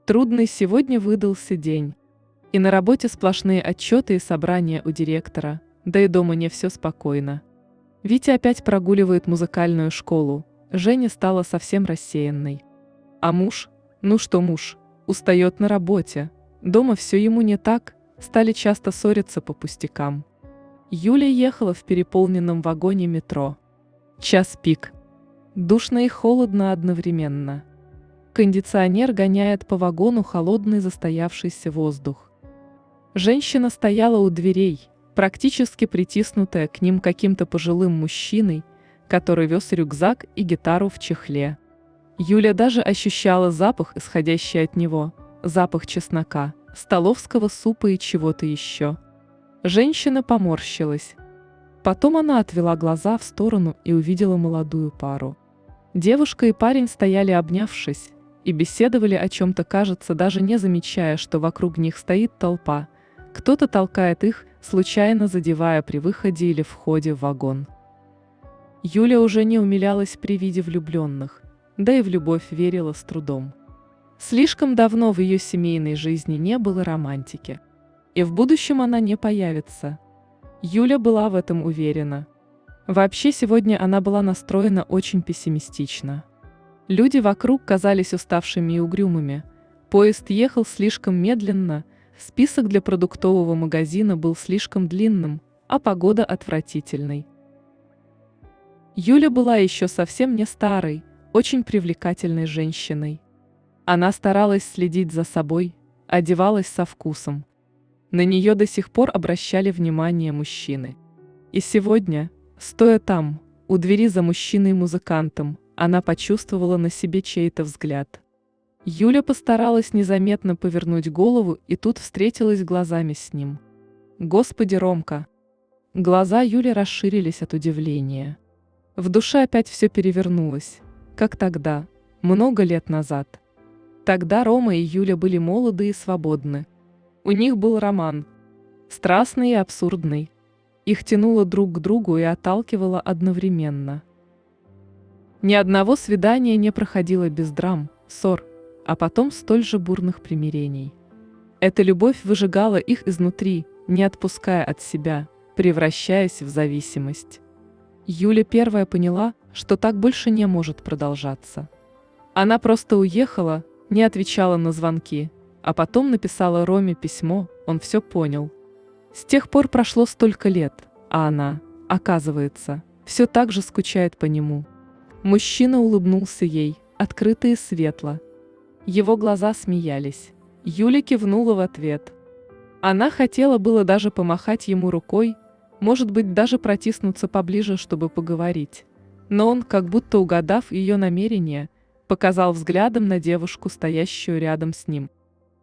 Трудный сегодня выдался день. И на работе сплошные отчеты и собрания у директора, да и дома не все спокойно. Витя опять прогуливает музыкальную школу, Женя стала совсем рассеянной. А муж, ну что муж, устает на работе, дома все ему не так, стали часто ссориться по пустякам. Юля ехала в переполненном вагоне метро. Час пик. Душно и холодно одновременно. Кондиционер гоняет по вагону холодный застоявшийся воздух. Женщина стояла у дверей, практически притиснутая к ним каким-то пожилым мужчиной, который вез рюкзак и гитару в чехле. Юля даже ощущала запах, исходящий от него, запах чеснока, столовского супа и чего-то еще. Женщина поморщилась. Потом она отвела глаза в сторону и увидела молодую пару. Девушка и парень стояли обнявшись и беседовали о чем-то, кажется, даже не замечая, что вокруг них стоит толпа. Кто-то толкает их, случайно задевая при выходе или входе в вагон. Юля уже не умилялась при виде влюбленных, да и в любовь верила с трудом. Слишком давно в ее семейной жизни не было романтики. И в будущем она не появится. Юля была в этом уверена. Вообще сегодня она была настроена очень пессимистично. Люди вокруг казались уставшими и угрюмыми. Поезд ехал слишком медленно, список для продуктового магазина был слишком длинным, а погода отвратительной. Юля была еще совсем не старой, очень привлекательной женщиной. Она старалась следить за собой, одевалась со вкусом. На нее до сих пор обращали внимание мужчины. И сегодня, стоя там, у двери за мужчиной-музыкантом, она почувствовала на себе чей-то взгляд. Юля постаралась незаметно повернуть голову и тут встретилась глазами с ним. «Господи, Ромка!» Глаза Юли расширились от удивления. В душе опять все перевернулось, как тогда, много лет назад. Тогда Рома и Юля были молоды и свободны. У них был роман. Страстный и абсурдный. Их тянуло друг к другу и отталкивало одновременно. Ни одного свидания не проходило без драм, ссор, а потом столь же бурных примирений. Эта любовь выжигала их изнутри, не отпуская от себя, превращаясь в зависимость. Юля первая поняла, что так больше не может продолжаться. Она просто уехала, не отвечала на звонки, а потом написала Роме письмо, он все понял. С тех пор прошло столько лет, а она, оказывается, все так же скучает по нему. Мужчина улыбнулся ей, открыто и светло. Его глаза смеялись. Юля кивнула в ответ. Она хотела было даже помахать ему рукой, может быть, даже протиснуться поближе, чтобы поговорить. Но он, как будто угадав ее намерение, показал взглядом на девушку, стоящую рядом с ним.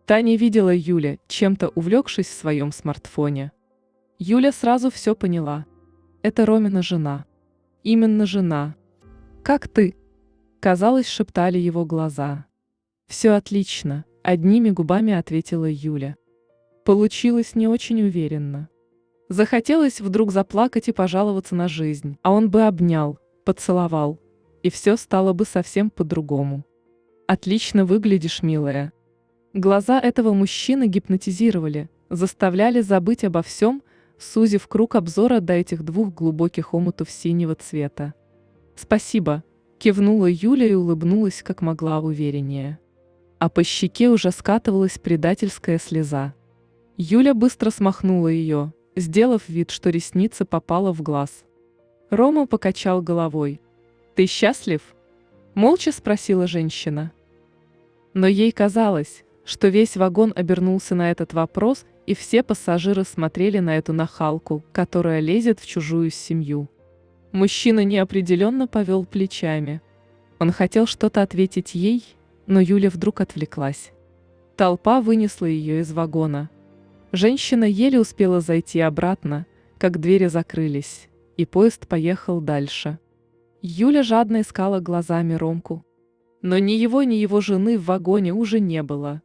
Та не видела Юля, чем-то увлекшись в своем смартфоне. Юля сразу все поняла. Это Ромина жена. Именно жена. «Как ты?» Казалось, шептали его глаза. «Все отлично», — одними губами ответила Юля. Получилось не очень уверенно. Захотелось вдруг заплакать и пожаловаться на жизнь, а он бы обнял, поцеловал, и все стало бы совсем по-другому. «Отлично выглядишь, милая». Глаза этого мужчины гипнотизировали, заставляли забыть обо всем, сузив круг обзора до этих двух глубоких омутов синего цвета. «Спасибо», — кивнула Юля и улыбнулась как могла увереннее. А по щеке уже скатывалась предательская слеза. Юля быстро смахнула ее, сделав вид, что ресница попала в глаз. Рома покачал головой. «Ты счастлив?» — молча спросила женщина. Но ей казалось, что весь вагон обернулся на этот вопрос, и все пассажиры смотрели на эту нахалку, которая лезет в чужую семью. Мужчина неопределенно повел плечами. Он хотел что-то ответить ей, но Юля вдруг отвлеклась. Толпа вынесла ее из вагона. Женщина еле успела зайти обратно, как двери закрылись, и поезд поехал дальше. Юля жадно искала глазами Ромку. Но ни его жены в вагоне уже не было.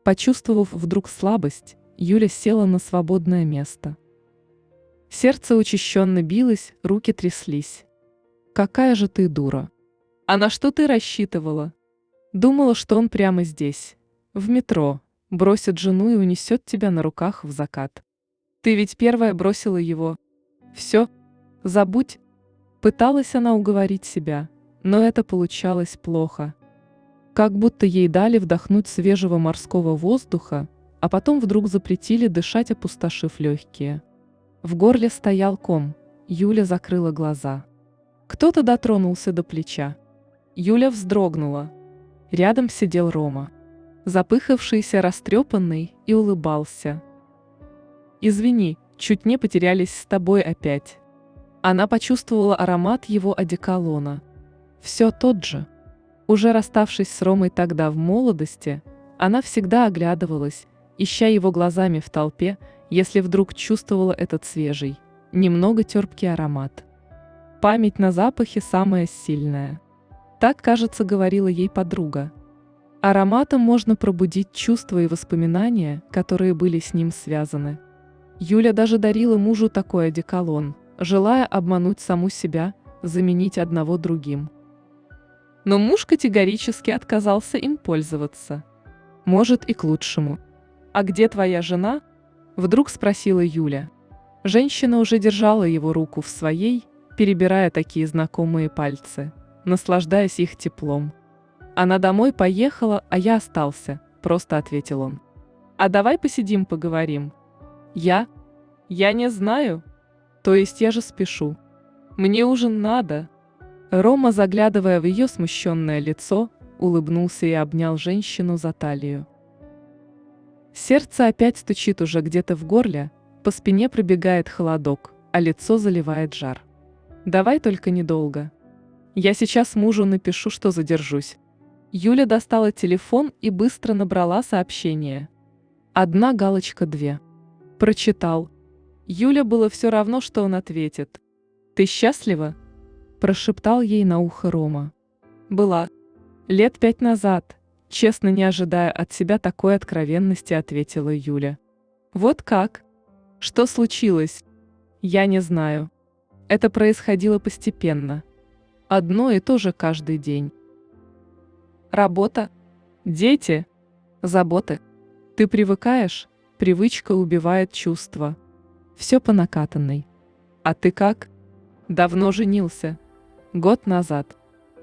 Почувствовав вдруг слабость, Юля села на свободное место. Сердце учащенно билось, руки тряслись. «Какая же ты дура! А на что ты рассчитывала? Думала, что он прямо здесь, В метро, бросит жену и унесет тебя на руках в закат. Ты ведь первая бросила его. Все, забудь. Пыталась она уговорить себя, но это получалось плохо. Как будто ей дали вдохнуть свежего морского воздуха, а потом вдруг запретили дышать, опустошив легкие. В горле стоял ком, Юля закрыла глаза. Кто-то дотронулся до плеча. Юля вздрогнула. Рядом сидел Рома. Запыхавшийся, растрепанный, и улыбался. «Извини, чуть не потерялись с тобой опять». Она почувствовала аромат его одеколона. Все тот же. Уже расставшись с Ромой тогда в молодости, она всегда оглядывалась, ища его глазами в толпе, если вдруг чувствовала этот свежий, немного терпкий аромат. Память на запахи самая сильная. Так, кажется, говорила ей подруга. Ароматом можно пробудить чувства и воспоминания, которые были с ним связаны. Юля даже дарила мужу такой одеколон, желая обмануть саму себя, заменить одного другим. Но муж категорически отказался им пользоваться. Может, и к лучшему. «А где твоя жена?» – вдруг спросила Юля. Женщина уже держала его руку в своей, перебирая такие знакомые пальцы, наслаждаясь их теплом. «Она домой поехала, а я остался», – просто ответил он. «А давай посидим, поговорим». «Я не знаю. То есть я же спешу. Мне ужин надо». Рома, заглядывая в ее смущенное лицо, улыбнулся и обнял женщину за талию. Сердце опять стучит уже где-то в горле, по спине пробегает холодок, а лицо заливает жар. «Давай только недолго. Я сейчас мужу напишу, что задержусь». Юля достала телефон и быстро набрала сообщение. Одна галочка, две. Прочитал. Юля было все равно, что он ответит. «Ты счастлива?» – прошептал ей на ухо Рома. «Была. Лет 5 назад», – честно, не ожидая от себя такой откровенности, ответила Юля. «Вот как? Что случилось?» «Я не знаю. Это происходило постепенно. Одно и то же каждый день. Работа, дети, заботы. Ты привыкаешь, привычка убивает чувства. Все по накатанной. А ты как? Давно женился? Год назад.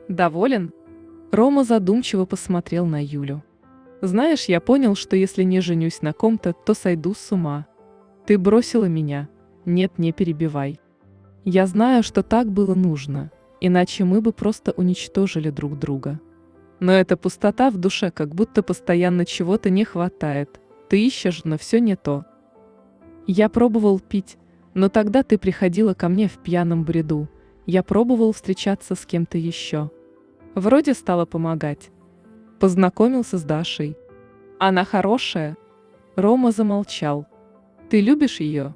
Доволен?» Рома задумчиво посмотрел на Юлю. «Знаешь, я понял, что если не женюсь на ком-то, то сойду с ума. Ты бросила меня. Нет, не перебивай. Я знаю, что так было нужно, иначе мы бы просто уничтожили друг друга. Но эта пустота в душе, как будто постоянно чего-то не хватает. Ты ищешь, но все не то. Я пробовал пить, но тогда ты приходила ко мне в пьяном бреду. Я пробовал встречаться с кем-то еще. Вроде стала помогать. Познакомился с Дашей. Она хорошая». Рома замолчал. «Ты любишь ее?»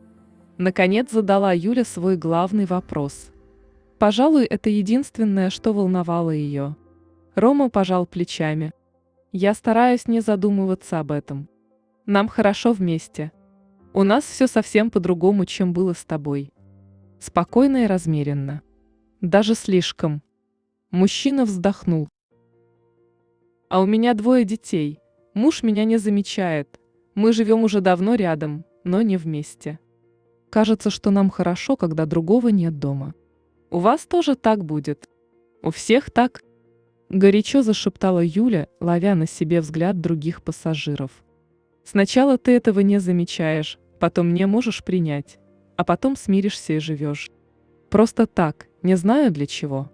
Наконец задала Юля свой главный вопрос. Пожалуй, это единственное, что волновало ее. Рома пожал плечами. «Я стараюсь не задумываться об этом. Нам хорошо вместе. У нас все совсем по-другому, чем было с тобой. Спокойно и размеренно. Даже слишком». Мужчина вздохнул. «А у меня 2 детей. Муж меня не замечает. Мы живем уже давно рядом, но не вместе. Кажется, что нам хорошо, когда другого нет дома. У вас тоже так будет. У всех так?» Горячо зашептала Юля, ловя на себе взгляд других пассажиров. «Сначала ты этого не замечаешь, потом не можешь принять, а потом смиришься и живешь. Просто так, не знаю для чего.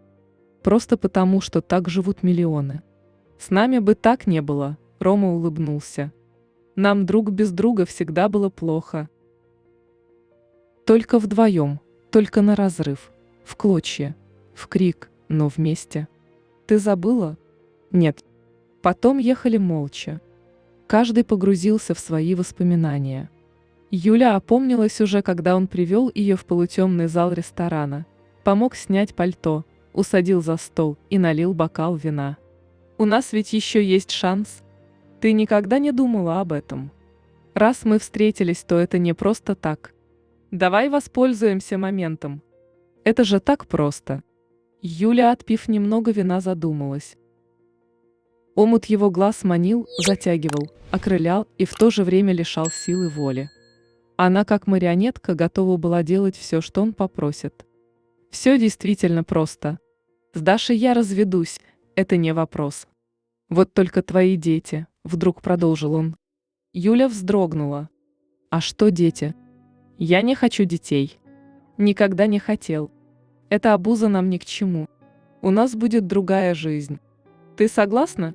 Просто потому, что так живут миллионы. С нами бы так не было», — Рома улыбнулся. «Нам друг без друга всегда было плохо. Только вдвоем, только на разрыв, в клочья, в крик, но вместе. Ты забыла?» «Нет». Потом ехали молча. Каждый погрузился в свои воспоминания. Юля опомнилась уже, когда он привел ее в полутемный зал ресторана, помог снять пальто, усадил за стол и налил бокал вина. «У нас ведь еще есть шанс. Ты никогда не думала об этом? Раз мы встретились, то это не просто так. Давай воспользуемся моментом. Это же так просто». Юля, отпив немного вина, задумалась. Омут его глаз манил, затягивал, окрылял и в то же время лишал силы воли. Она, как марионетка, готова была делать все, что он попросит. Все действительно просто. С Дашей я разведусь, это не вопрос. Вот только твои дети, вдруг продолжил он. Юля вздрогнула. А что дети? Я не хочу детей. Никогда не хотел. Эта обуза нам ни к чему. У нас будет другая жизнь. Ты согласна?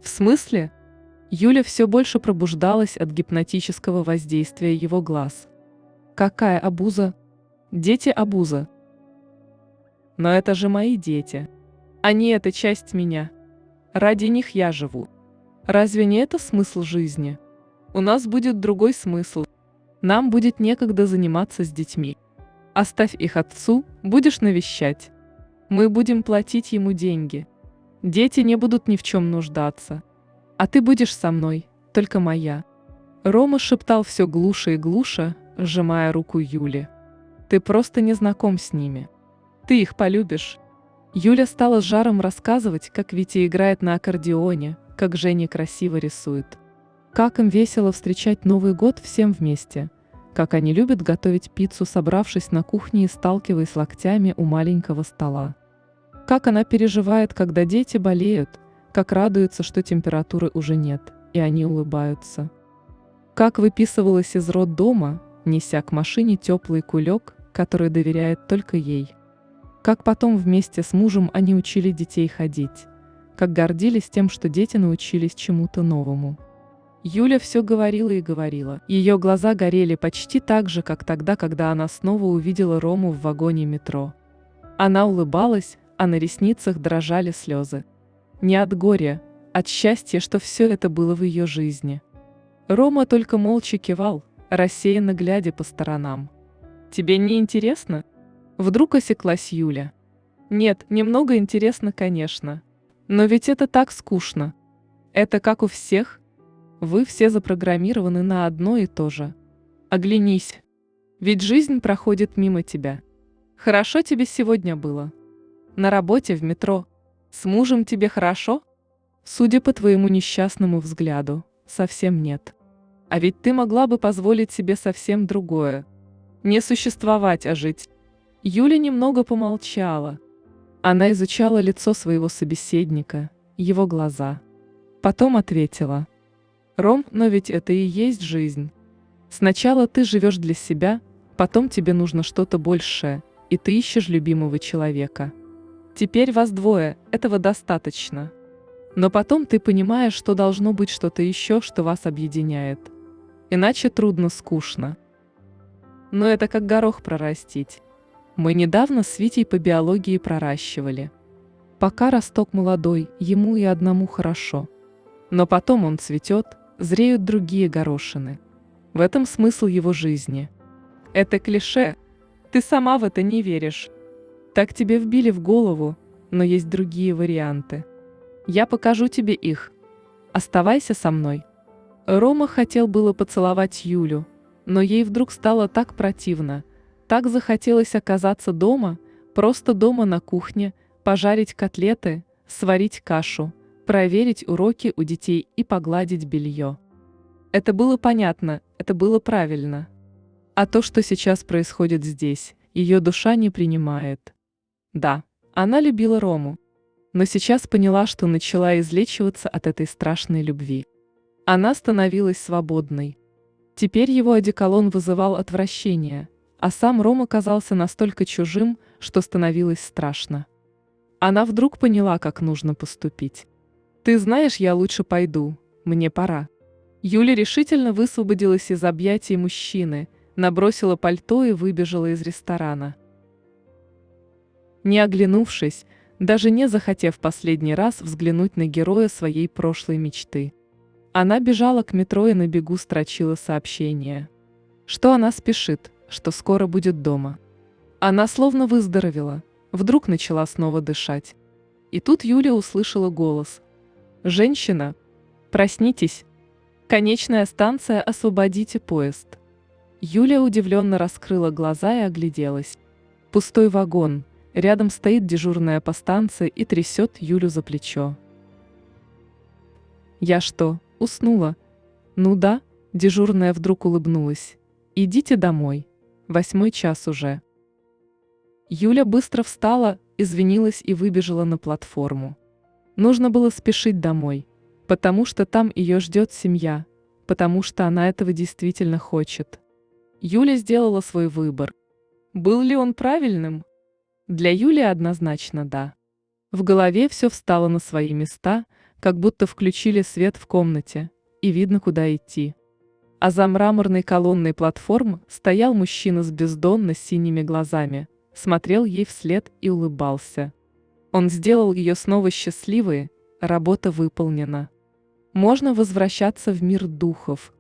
В смысле? Юля все больше пробуждалась от гипнотического воздействия его глаз. Какая обуза? Дети обуза. Но это же мои дети. Они это часть меня. Ради них я живу. Разве не это смысл жизни? У нас будет другой смысл. Нам будет некогда заниматься с детьми. Оставь их отцу, будешь навещать. Мы будем платить ему деньги. Дети не будут ни в чем нуждаться. А ты будешь со мной, только моя. Рома шептал все глуше и глуше, сжимая руку Юли. Ты просто не знаком с ними. Ты их полюбишь. Юля стала с жаром рассказывать, как Витя играет на аккордеоне, как Женя красиво рисует. Как им весело встречать Новый год всем вместе. Как они любят готовить пиццу, собравшись на кухне и сталкиваясь локтями у маленького стола. Как она переживает, когда дети болеют, как радуется, что температуры уже нет, и они улыбаются. Как выписывалась из роддома, неся к машине теплый кулек, который доверяет только ей. Как потом вместе с мужем они учили детей ходить. Как гордились тем, что дети научились чему-то новому. Юля все говорила и говорила. Ее глаза горели почти так же, как тогда, когда она снова увидела Рому в вагоне метро. Она улыбалась, а на ресницах дрожали слезы. Не от горя, от счастья, что все это было в ее жизни. Рома только молча кивал, рассеянно глядя по сторонам. «Тебе не интересно?» Вдруг осеклась Юля. «Нет, немного интересно, конечно. Но ведь это так скучно. Это как у всех. Вы все запрограммированы на одно и то же. Оглянись. Ведь жизнь проходит мимо тебя. Хорошо тебе сегодня было? На работе, в метро? С мужем тебе хорошо? Судя по твоему несчастному взгляду, совсем нет. А ведь ты могла бы позволить себе совсем другое. Не существовать, а жить». Юля немного помолчала. Она изучала лицо своего собеседника, его глаза. Потом ответила. «Ром, но ведь это и есть жизнь. Сначала ты живешь для себя, потом тебе нужно что-то большее, и ты ищешь любимого человека. Теперь вас двое, этого достаточно. Но потом ты понимаешь, что должно быть что-то еще, что вас объединяет. Иначе трудно, скучно. Но это как горох прорастить. Мы недавно с Витей по биологии проращивали. Пока росток молодой, ему и одному хорошо. Но потом он цветет, зреют другие горошины. В этом смысл его жизни. Это клише. Ты сама в это не веришь. Так тебе вбили в голову, но есть другие варианты. Я покажу тебе их. Оставайся со мной». Рома хотел было поцеловать Юлю, но ей вдруг стало так противно, так захотелось оказаться дома, просто дома на кухне, пожарить котлеты, сварить кашу, проверить уроки у детей и погладить белье. Это было понятно, это было правильно. А то, что сейчас происходит здесь, ее душа не принимает. Да, она любила Рому, но сейчас поняла, что начала излечиваться от этой страшной любви. Она становилась свободной. Теперь его одеколон вызывал отвращение, а сам Рома казался настолько чужим, что становилось страшно. Она вдруг поняла, как нужно поступить. «Ты знаешь, я лучше пойду, мне пора». Юля решительно высвободилась из объятий мужчины, набросила пальто и выбежала из ресторана. Не оглянувшись, даже не захотев последний раз взглянуть на героя своей прошлой мечты. Она бежала к метро и на бегу строчила сообщение. Что она спешит, что скоро будет дома. Она словно выздоровела, вдруг начала снова дышать. И тут Юля услышала голос. «Женщина, проснитесь! Конечная станция, освободите поезд!» Юля удивленно раскрыла глаза и огляделась. Пустой вагон, рядом стоит дежурная по станции и трясет Юлю за плечо. Я что, уснула? Ну да, дежурная вдруг улыбнулась. Идите домой. 8 час уже. Юля быстро встала, извинилась и выбежала на платформу. Нужно было спешить домой, потому что там ее ждет семья, потому что она этого действительно хочет. Юля сделала свой выбор. Был ли он правильным? Для Юли однозначно да. В голове все встало на свои места, как будто включили свет в комнате, и видно, куда идти. А за мраморной колонной платформы стоял мужчина с бездонно синими глазами, смотрел ей вслед и улыбался. Он сделал ее снова счастливой, работа выполнена. Можно возвращаться в мир духов,